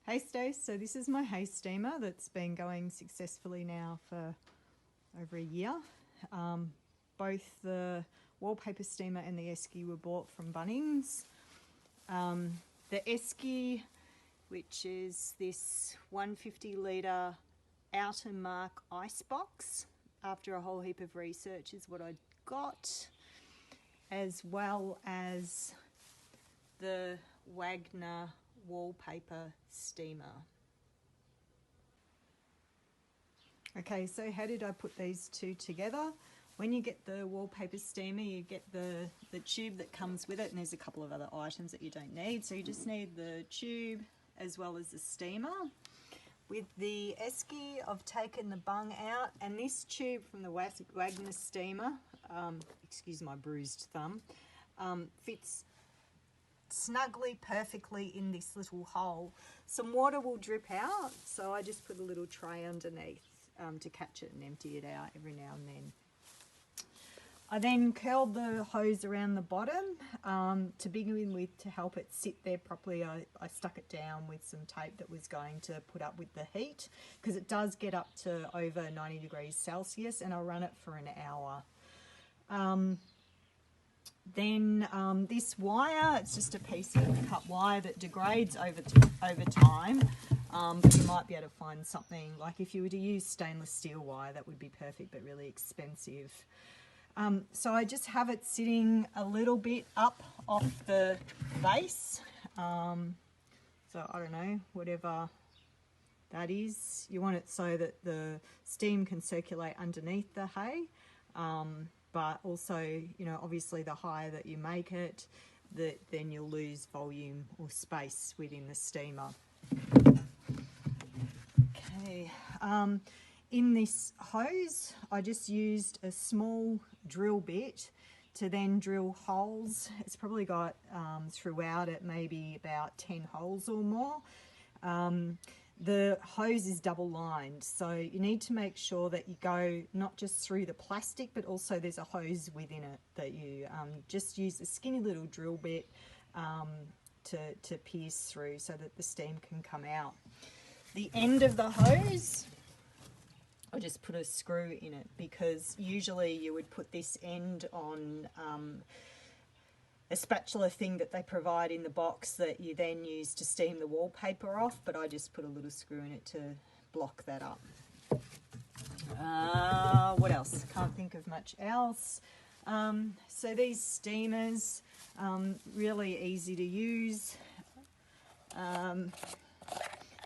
Hey Stace, so this is my hay steamer that's been going successfully now for over a year. Both the wallpaper steamer and the esky were bought from Bunnings. The esky, which is this 150 litre Outer Mark ice box, after a whole heap of research, is what I got, as well as the Wagner wallpaper steamer. Okay, so how did I put these two together? When you get the wallpaper steamer, you get the tube that comes with it, and there's a couple of other items that you don't need. So you just need the tube as well as the steamer. With the esky, I've taken the bung out, and this tube from the Wagner steamer, excuse my bruised thumb, fits snugly, perfectly in this little hole. Some water will drip out, so I just put a little tray underneath to catch it and empty it out every now and then. I then curled the hose around the bottom to begin with, to help it sit there properly. I stuck it down with some tape that was going to put up with the heat, because it does get up to over 90 degrees Celsius, and I'll run it for an hour. This wire, it's just a piece of cut wire that degrades over time, but you might be able to find something, like if you were to use stainless steel wire, that would be perfect, but really expensive. So I just have it sitting a little bit up off the base, so I don't know, whatever that is. You want it so that the steam can circulate underneath the hay, but also, you know, obviously the higher that you make it, then you'll lose volume or space within the steamer. Okay, in this hose, I just used a small drill bit to then drill holes. It's probably got throughout it maybe about 10 holes or more. The hose is double lined, so you need to make sure that you go not just through the plastic, but also there's a hose within it that you just use a skinny little drill bit to pierce through so that the steam can come out. The end of the hose, I just put a screw in it, because usually you would put this end on a spatula thing that they provide in the box that you then use to steam the wallpaper off, but I just put a little screw in it to block that up. What else? Can't think of much else. So these steamers, really easy to use.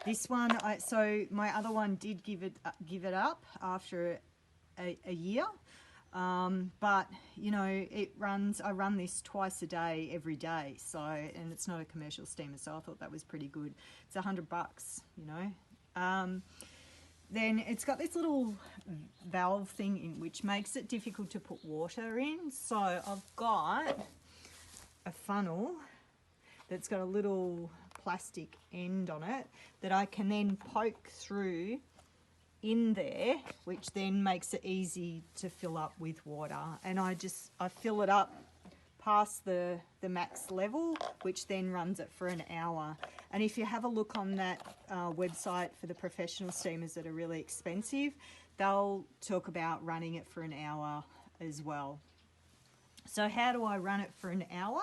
This one, so my other one did give it up after a year. But you know, I run this twice a day, every day, so, and it's not a commercial steamer, so I thought that was pretty good. It's $100, you know. Then it's got this little valve thing in, which makes it difficult to put water in. So I've got a funnel that's got a little plastic end on it that I can then poke through in there, which then makes it easy to fill up with water. And I fill it up past the max level, which then runs it for an hour. And if you have a look on that website for the professional steamers that are really expensive, they'll talk about running it for an hour as well. So how do I run it for an hour?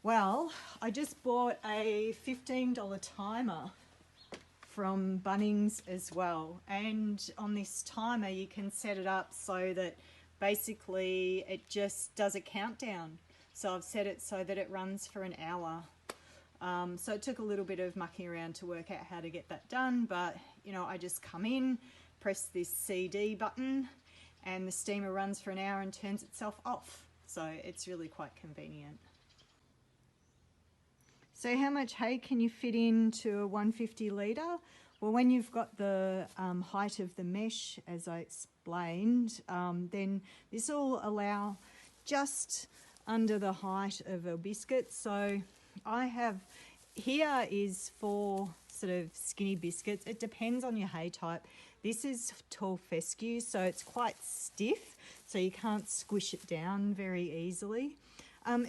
Well, I just bought a $15 timer from Bunnings as well, and on this timer you can set it up so that basically it just does a countdown. So I've set it so that it runs for an hour. So it took a little bit of mucking around to work out how to get that done, but you know, I just come in, press this CD button, and the steamer runs for an hour and turns itself off. So it's really quite convenient. So how much hay can you fit into a 150 litre? Well, when you've got the height of the mesh, as I explained, then this will allow just under the height of a biscuit. So I have, here is 4 sort of skinny biscuits. It depends on your hay type. This is tall fescue, so it's quite stiff, so you can't squish it down very easily.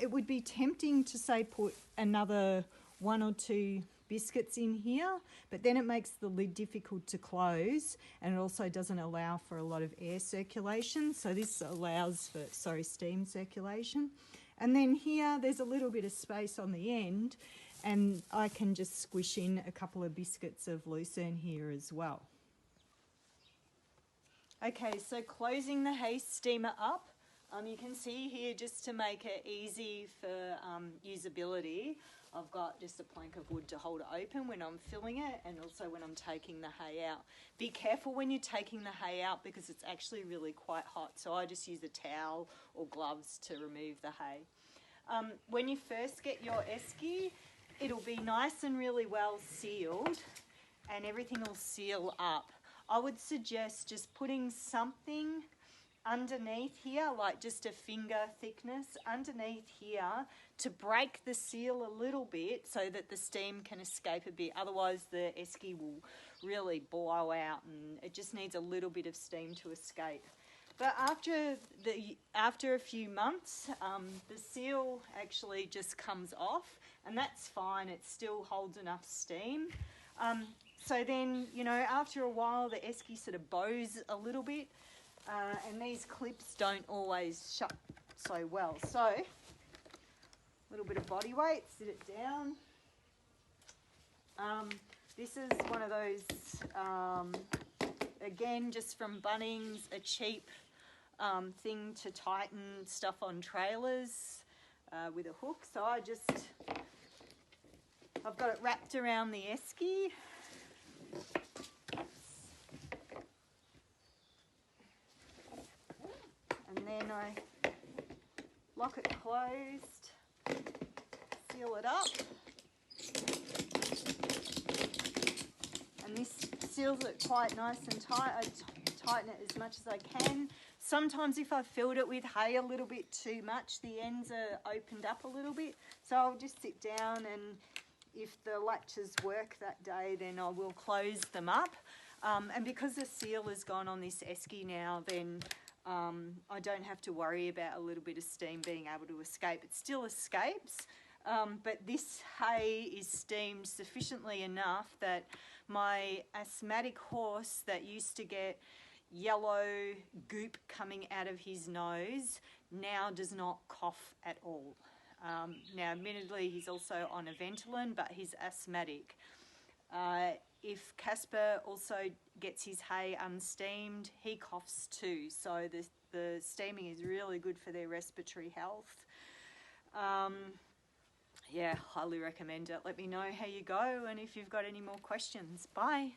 It would be tempting to say put another 1 or 2 biscuits in here, but then it makes the lid difficult to close, and it also doesn't allow for a lot of air circulation. So this allows for, steam circulation. And then here, there's a little bit of space on the end, and I can just squish in a couple of biscuits of Lucerne here as well. Okay, so closing the hay steamer up, you can see here, just to make it easy for usability, I've got just a plank of wood to hold it open when I'm filling it, and also when I'm taking the hay out. Be careful when you're taking the hay out, because it's actually really quite hot, so I just use a towel or gloves to remove the hay. When you first get your esky, it'll be nice and really well sealed, and everything will seal up. I would suggest just putting something underneath here, like just a finger thickness underneath here, to break the seal a little bit so that the steam can escape a bit. Otherwise the esky will really blow out, and it just needs a little bit of steam to escape. But after a few months, the seal actually just comes off, and that's fine. It still holds enough steam. So then, after a while, the esky sort of bows a little bit, and these clips don't always shut so well. So, a little bit of body weight, sit it down. This is one of those, again, just from Bunnings, a cheap thing to tighten stuff on trailers with a hook. So I've got it wrapped around the esky. And then I lock it closed, seal it up, and this seals it quite nice and tight. I tighten it as much as I can. Sometimes if I filled it with hay a little bit too much, the ends are opened up a little bit. So I'll just sit down, and if the latches work that day, then I will close them up. And because the seal is gone on this esky now, then I don't have to worry about a little bit of steam being able to escape. It still escapes, but this hay is steamed sufficiently enough that my asthmatic horse that used to get yellow goop coming out of his nose now does not cough at all. Now, admittedly, he's also on a Ventolin, but he's asthmatic. If Casper also gets his hay unsteamed, he coughs too. So the steaming is really good for their respiratory health. Yeah, highly recommend it. Let me know how you go, and if you've got any more questions. Bye.